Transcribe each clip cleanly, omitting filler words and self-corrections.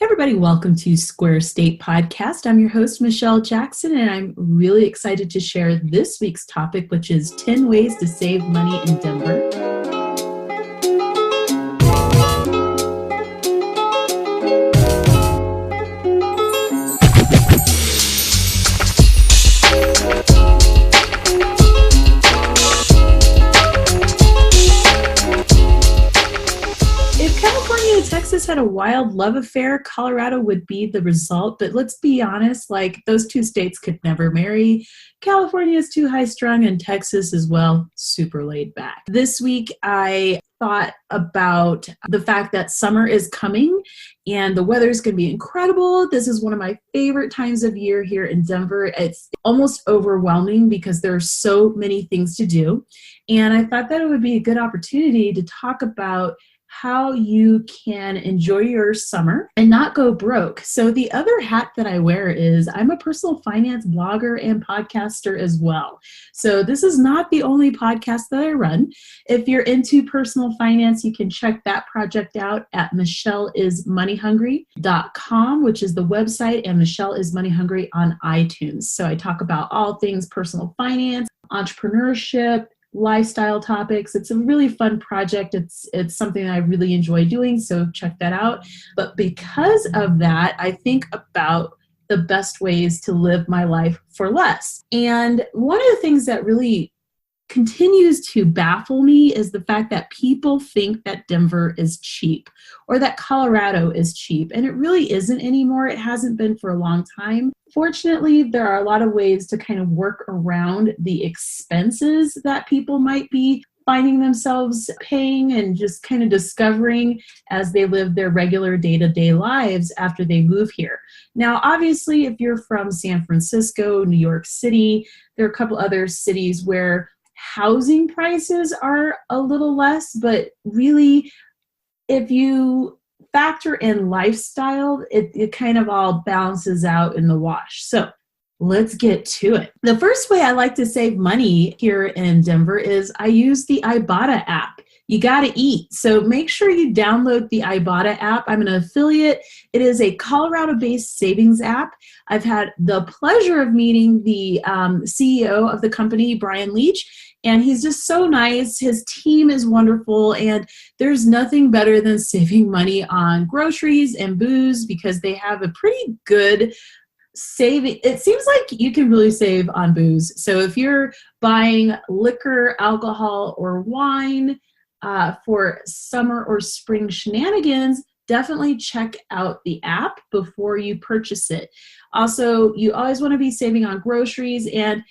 Hey everybody, welcome to Square State Podcast. I'm your host, Michelle Jackson, and I'm really excited to share this week's topic, which is 10 ways to save money in Denver. Texas had a wild love affair. Colorado would be the result, but let's be honest, those two states could never marry. California is too high-strung, and Texas is, super laid back. This week, I thought about the fact that summer is coming and the weather is going to be incredible. This is one of my favorite times of year here in Denver. It's almost overwhelming because there are so many things to do. And I thought that it would be a good opportunity to talk about how you can enjoy your summer and not go broke. So the other hat that I wear is I'm a personal finance blogger and podcaster as well. So this is not the only podcast that I run. If you're into personal finance, you can check that project out at michelleismoneyhungry.com, which is the website, and Michelle is Money Hungry on iTunes. So I talk about all things personal finance, entrepreneurship, lifestyle topics. It's a really fun project. It's something that I really enjoy doing, so check that out. But because of that, I think about the best ways to live my life for less. And one of the things that really continues to baffle me is the fact that people think that Denver is cheap or that Colorado is cheap, and it really isn't anymore. It hasn't been for a long time. Fortunately, there are a lot of ways to kind of work around the expenses that people might be finding themselves paying and just kind of discovering as they live their regular day-to-day lives after they move here. Now, obviously, if you're from San Francisco, New York City, there are a couple other cities where housing prices are a little less, but really, if you factor in lifestyle, it kind of all balances out in the wash. So let's get to it. The first way I like to save money here in Denver is I use the Ibotta app. You got to eat. So make sure you download the Ibotta app. I'm an affiliate. It is a Colorado-based savings app. I've had the pleasure of meeting the CEO of the company, Brian Leach, and he's just so nice. His team is wonderful, and there's nothing better than saving money on groceries and booze because they have a pretty good saving. It seems like you can really save on booze. So if you're buying liquor, alcohol, or wine for summer or spring shenanigans, definitely check out the app before you purchase it. Also, you always want to be saving on groceries, and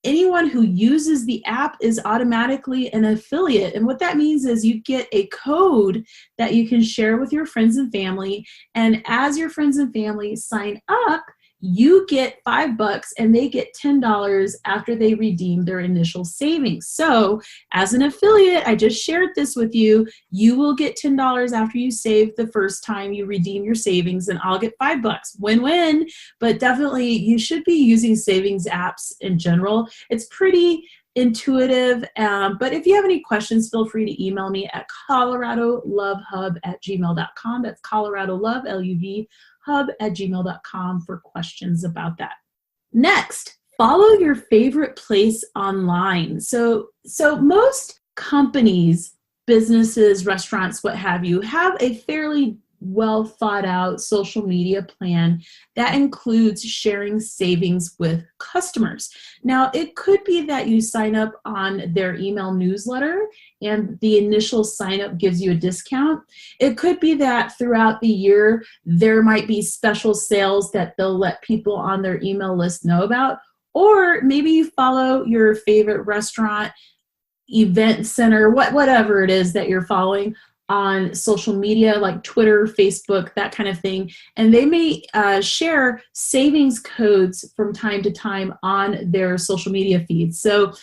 anyone who uses the app is automatically an affiliate. And what that means is you get a code that you can share with your friends and family. And as your friends and family sign up, you get $5 and they get $10 after they redeem their initial savings. So as an affiliate, I just shared this with you. You will get $10 after you save the first time you redeem your savings, and I'll get $5. Win-win. But definitely you should be using savings apps in general. It's pretty intuitive. But if you have any questions, feel free to email me at coloradolovehub@gmail.com. That's coloradolove, L-U-V, hub@gmail.com for questions about that. Next, follow your favorite place online. So most companies, businesses, restaurants, what have you, have a fairly well thought out social media plan that includes sharing savings with customers. Now, it could be that you sign up on their email newsletter and the initial sign up gives you a discount. It could be that throughout the year, there might be special sales that they'll let people on their email list know about. Or maybe you follow your favorite restaurant, event center, whatever it is that you're following on social media like Twitter, Facebook, that kind of thing. And they may share savings codes from time to time on their social media feeds. So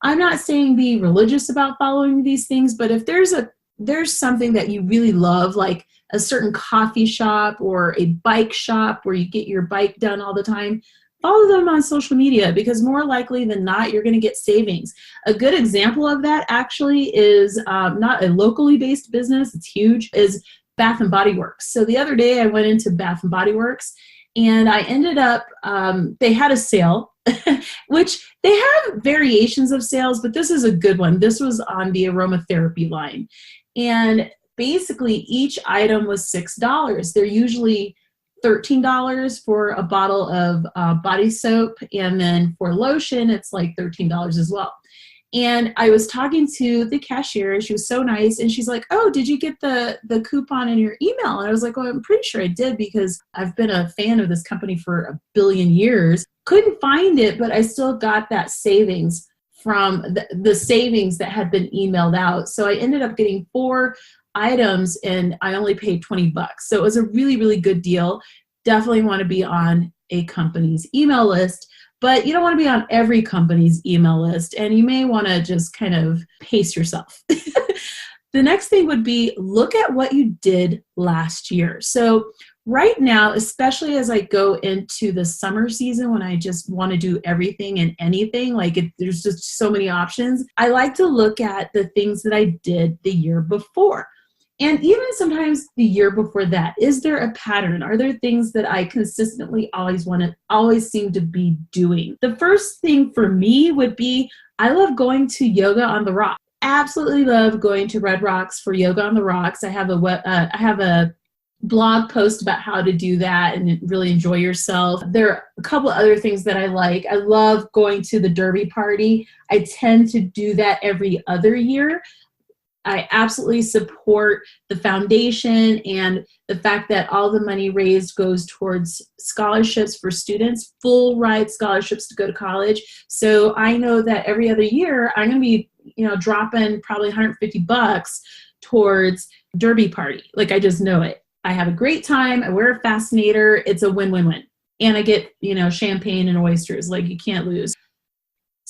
I'm not saying be religious about following these things, but if there's something that you really love, like a certain coffee shop or a bike shop where you get your bike done all the time, follow them on social media, because more likely than not, you're going to get savings. A good example of that actually is not a locally based business, it's huge, is Bath and Body Works. So the other day I went into Bath and Body Works and I ended up, they had a sale, which they have variations of sales, but this is a good one. This was on the aromatherapy line. And basically each item was $6. They're usually $13 for a bottle of body soap. And then for lotion, it's like $13 as well. And I was talking to the cashier. She was so nice. And she's like, oh, did you get the coupon in your email? And I was like, well, I'm pretty sure I did because I've been a fan of this company for a billion years. Couldn't find it, but I still got that savings from the savings that had been emailed out. So I ended up getting 4 items and I only paid $20. So it was a really, really good deal. Definitely want to be on a company's email list. But you don't want to be on every company's email list, and you may want to just kind of pace yourself. The next thing would be look at what you did last year. So right now, especially as I go into the summer season when I just want to do everything and anything, there's just so many options, I like to look at the things that I did the year before. And even sometimes the year before that, is there a pattern? Are there things that I consistently always seem to be doing? The first thing for me would be, I love going to yoga on the rocks. Absolutely love going to Red Rocks for yoga on the rocks. I have a blog post about how to do that and really enjoy yourself. There are a couple other things that I like. I love going to the Derby party. I tend to do that every other year. I absolutely support the foundation and the fact that all the money raised goes towards scholarships for students, full ride scholarships to go to college. So I know that every other year I'm going to be, dropping probably $150 towards Derby party. I just know it. I have a great time. I wear a fascinator. It's a win-win-win. And I get, champagne and oysters. You can't lose.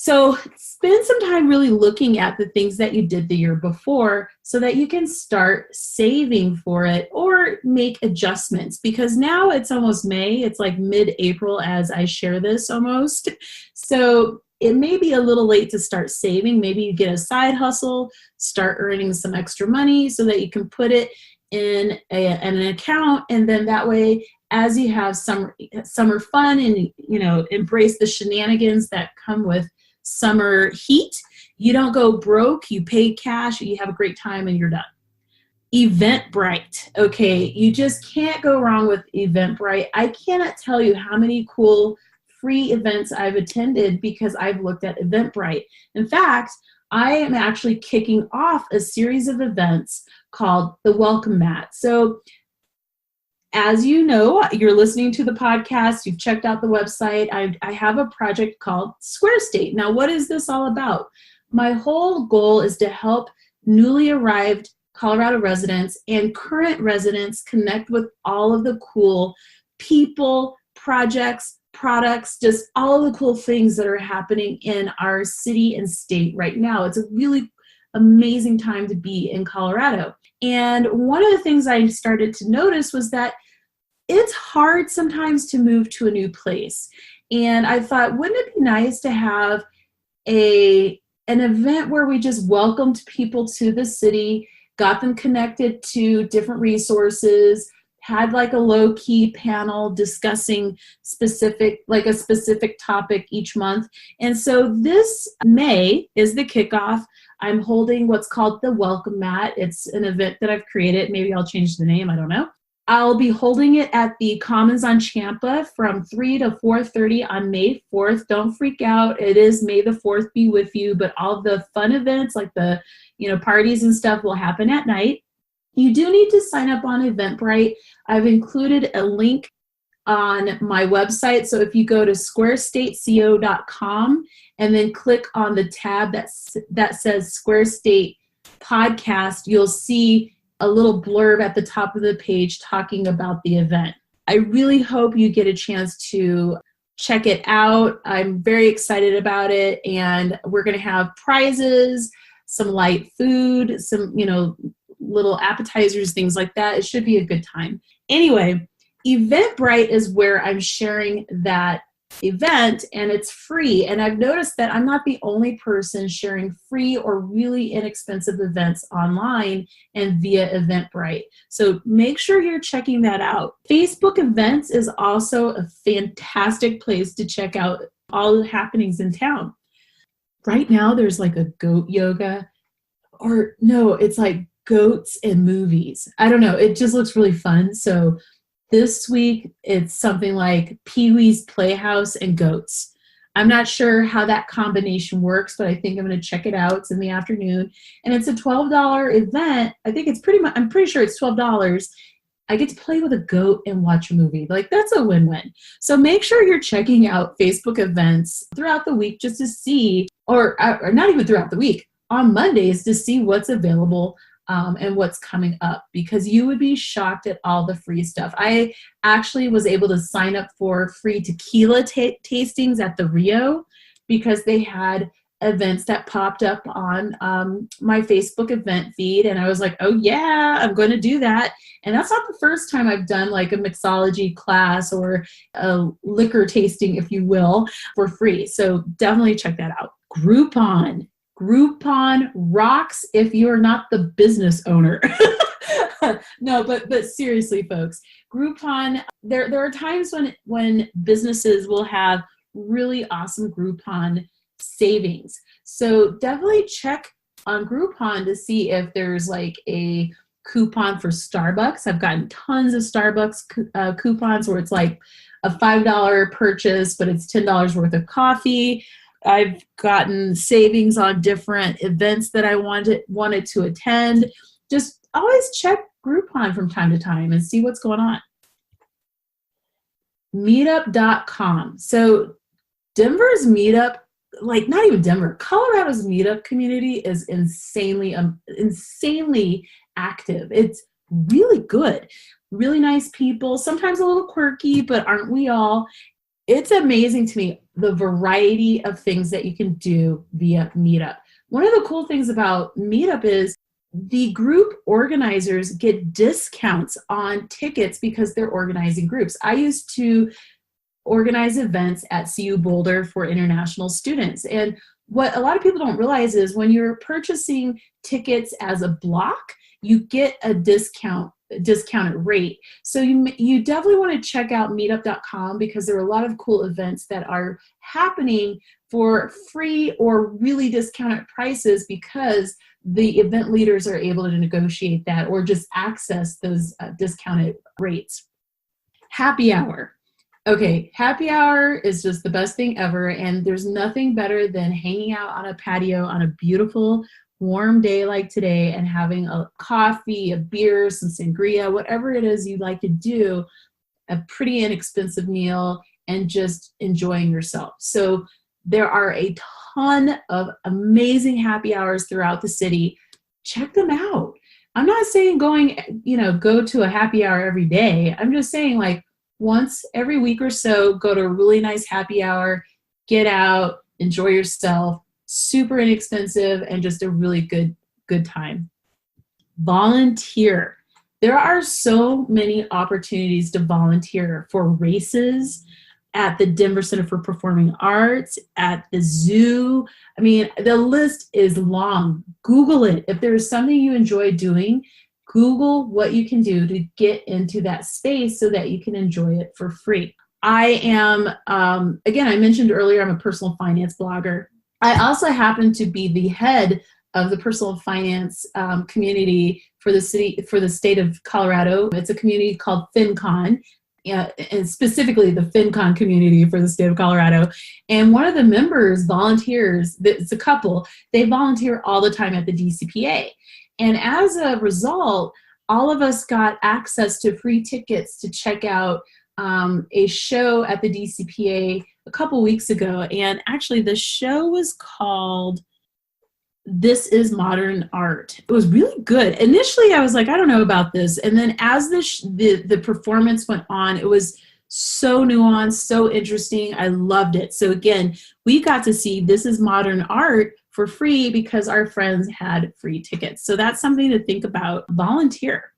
So spend some time really looking at the things that you did the year before so that you can start saving for it or make adjustments, because now it's almost May. It's like mid-April as I share this almost. So it may be a little late to start saving. Maybe you get a side hustle, start earning some extra money so that you can put it in an account, and then that way as you have summer fun and embrace the shenanigans that come with summer heat, you don't go broke, you pay cash, you have a great time, and you're done. Eventbrite. Okay, you just can't go wrong with Eventbrite. I cannot tell you how many cool free events I've attended because I've looked at Eventbrite. In fact, I am actually kicking off a series of events called the Welcome Mat. So as you know, you're listening to the podcast, you've checked out the website, I have a project called Square State. Now, what is this all about? My whole goal is to help newly arrived Colorado residents and current residents connect with all of the cool people, projects, products, just all of the cool things that are happening in our city and state right now. It's a really amazing time to be in Colorado. And one of the things I started to notice was that it's hard sometimes to move to a new place. And I thought, wouldn't it be nice to have an event where we just welcomed people to the city, got them connected to different resources, had a low-key panel discussing a specific topic each month. And so this May is the kickoff. I'm holding what's called the Welcome Mat. It's an event that I've created. Maybe I'll change the name. I don't know. I'll be holding it at the Commons on Champa from 3 to 4:30 on May 4th. Don't freak out. It is May the 4th be with you, but all the fun events like the parties and stuff will happen at night. You do need to sign up on Eventbrite. I've included a link on my website. So if you go to squarestateco.com and then click on the tab that says Square State Podcast, you'll see a little blurb at the top of the page talking about the event. I really hope you get a chance to check it out. I'm very excited about it, and we're going to have prizes, some light food, some, little appetizers, things like that. It should be a good time. Anyway, Eventbrite is where I'm sharing that event and it's free. And I've noticed that I'm not the only person sharing free or really inexpensive events online and via Eventbrite. So make sure you're checking that out. Facebook events is also a fantastic place to check out all the happenings in town. Right now there's like a goat yoga, or no, it's like goats and movies. I don't know. It just looks really fun. So this week, it's something like Pee-wee's Playhouse and goats. I'm not sure how that combination works, but I think I'm going to check it out. It's in the afternoon, and it's a $12 event. I think it's I'm pretty sure it's $12. I get to play with a goat and watch a movie. Like, that's a win-win. So make sure you're checking out Facebook events throughout the week just to see, or not even throughout the week, on Mondays to see what's available and what's coming up, because you would be shocked at all the free stuff. I actually was able to sign up for free tequila tastings at the Rio because they had events that popped up on my Facebook event feed, and I was like, oh yeah, I'm going to do that. And that's not the first time I've done like a mixology class or a liquor tasting, if you will, for free. So definitely check that out. Groupon rocks if you're not the business owner. No, but seriously, folks, Groupon, there are times when businesses will have really awesome Groupon savings. So definitely check on Groupon to see if there's like a coupon for Starbucks. I've gotten tons of Starbucks coupons where it's like a $5 purchase, but it's $10 worth of coffee. I've gotten savings on different events that I wanted to attend. Just always check Groupon from time to time and see what's going on. Meetup.com. So Denver's meetup, like not even Denver, Colorado's meetup community is insanely active. It's really good. Really nice people, sometimes a little quirky, but aren't we all? It's amazing to me the variety of things that you can do via Meetup. One of the cool things about Meetup is the group organizers get discounts on tickets because they're organizing groups. I used to organize events at CU Boulder for international students. And what a lot of people don't realize is when you're purchasing tickets as a block, you get a discounted rate. So you definitely want to check out meetup.com because there are a lot of cool events that are happening for free or really discounted prices because the event leaders are able to negotiate that or just access those discounted rates. Happy hour. Okay, happy hour is just the best thing ever, and there's nothing better than hanging out on a patio on a beautiful warm day like today and having a coffee, a beer, some sangria, whatever it is you like to do, a pretty inexpensive meal, and just enjoying yourself. So there are a ton of amazing happy hours throughout the city. Check them out. I'm not saying go to a happy hour every day. I'm just saying like once every week or so, go to a really nice happy hour, get out, enjoy yourself. Super inexpensive and just a really good time. Volunteer. There are so many opportunities to volunteer for races at the Denver Center for Performing Arts, at the zoo. I mean, the list is long. Google it. If there's something you enjoy doing, Google what you can do to get into that space so that you can enjoy it for free. I am, again, I mentioned earlier, I'm a personal finance blogger. I also happen to be the head of the personal finance community for the state of Colorado. It's a community called FinCon, and specifically the FinCon community for the state of Colorado. And one of the members volunteers, it's a couple, they volunteer all the time at the DCPA. And as a result, all of us got access to free tickets to check out a show at the DCPA a couple weeks ago. And actually the show was called This is Modern Art. It was really good. Initially I was like, I don't know about this. And then as the performance went on, it was so nuanced, so interesting. I loved it. So again, we got to see This is Modern Art for free because our friends had free tickets. So that's something to think about. Volunteer.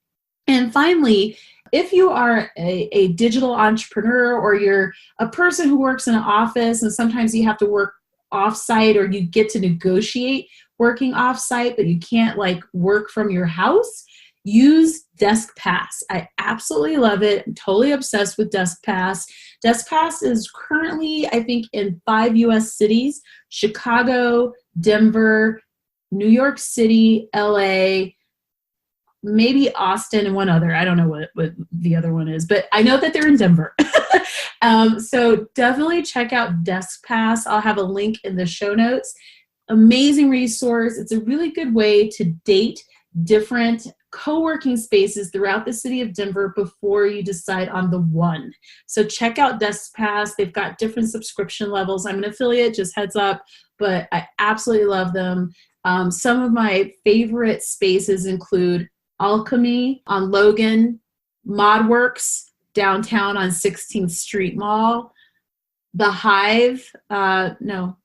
And finally, If you are a digital entrepreneur, or you're a person who works in an office and sometimes you have to work offsite, or you get to negotiate working offsite, but you can't like work from your house, use DeskPass. I absolutely love it. I'm totally obsessed with DeskPass. DeskPass is currently, I think, in 5 US cities: Chicago, Denver, New York City, LA, maybe Austin, and one other. I don't know what the other one is, but I know that they're in Denver. So definitely check out DeskPass. I'll have a link in the show notes. Amazing resource. It's a really good way to date different co-working spaces throughout the city of Denver before you decide on the one. So check out DeskPass. They've got different subscription levels. I'm an affiliate, just heads up, but I absolutely love them. Some of my favorite spaces include Alchemy on Logan, ModWorks downtown on 16th Street Mall, The Hive, no.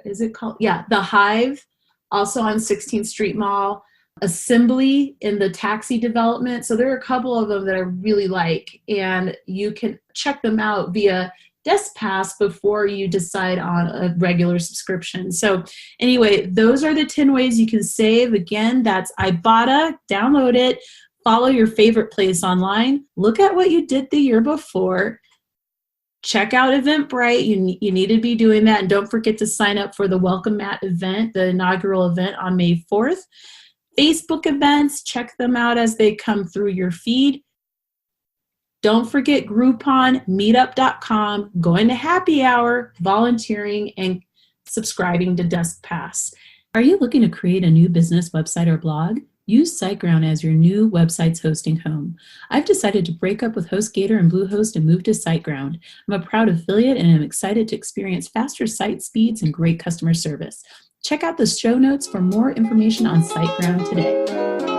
Is it called? Yeah, The Hive, also on 16th Street Mall, Assembly in the taxi development. So there are a couple of them that I really like, and you can check them out via DeskPass before you decide on a regular subscription. So anyway, those are the 10 ways you can save. Again, that's Ibotta. Download it. Follow your favorite place online. Look at what you did the year before. Check out Eventbrite. You need to be doing that. And don't forget to sign up for the Welcome Mat event, the inaugural event on May 4th. Facebook events, check them out as they come through your feed. Don't forget Groupon, meetup.com, going to happy hour, volunteering, and subscribing to DeskPass. Are you looking to create a new business website or blog? Use SiteGround as your new website's hosting home. I've decided to break up with HostGator and Bluehost and move to SiteGround. I'm a proud affiliate and I'm excited to experience faster site speeds and great customer service. Check out the show notes for more information on SiteGround today.